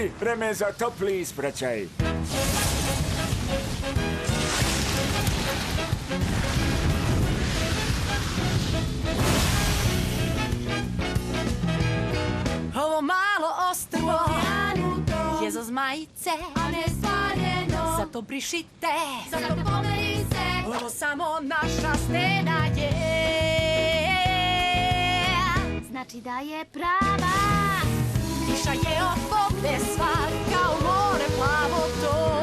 Ljudi, vreme je za topli ispraćaj. Ovo malo ostrvo je za zmajice, a ne spaljeno. zato brišite, Zato pomeri se. ovo samo naša stena je. Znači da je prava. Kiša je od vode sva, kao more plavo to.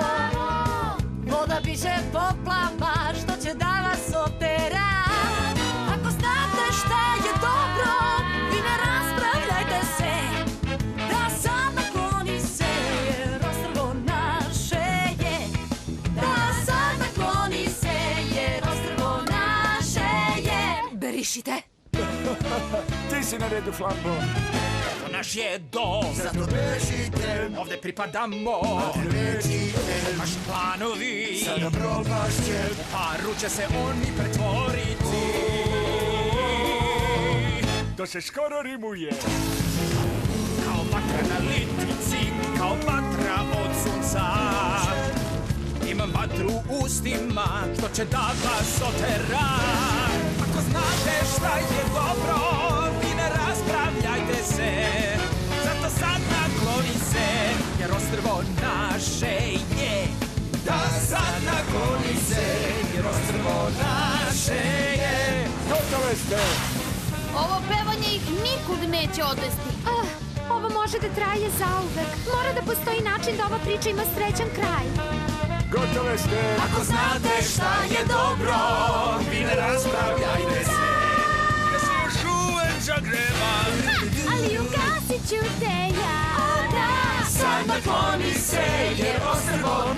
Voda biće poplava, što će da vas otera. Ako znate šta je dobro, vi ne raspravljajte se. Da sad nakloni se, jer ostrvo naše je. Da sad nakloni se, jer ostrvo naše je. Brišite. Ti si na redu, Flambo. Naš je dom, Zato bežite, ovde pripadamo. nećite, Naši planovi, sada propašće. u paru će se oni pretvoriti. To se skoro rimuje. Kao vatra na litrici, kao vatra od sunca. Imam vatru u ustima, što će da vas otera. Ako znate šta je dobro, vi ne raspravljajte se. Zato sad nakloni se, jer ostrvo naše je. Da sad nakloni se, jer ostrvo naše je. Gotove ste. Ovo pevanje ih nikud neće odvesti. Ovo može da traje zauvek. Mora da postoji način da ova priča ima srećan kraj. Gotove ste. Ako znate šta je dobro, vi ne raspravljajte se. Ja se još uvek zagrevam. Ali ugasit ću te ja. Sad nakloni se, jer ostrvo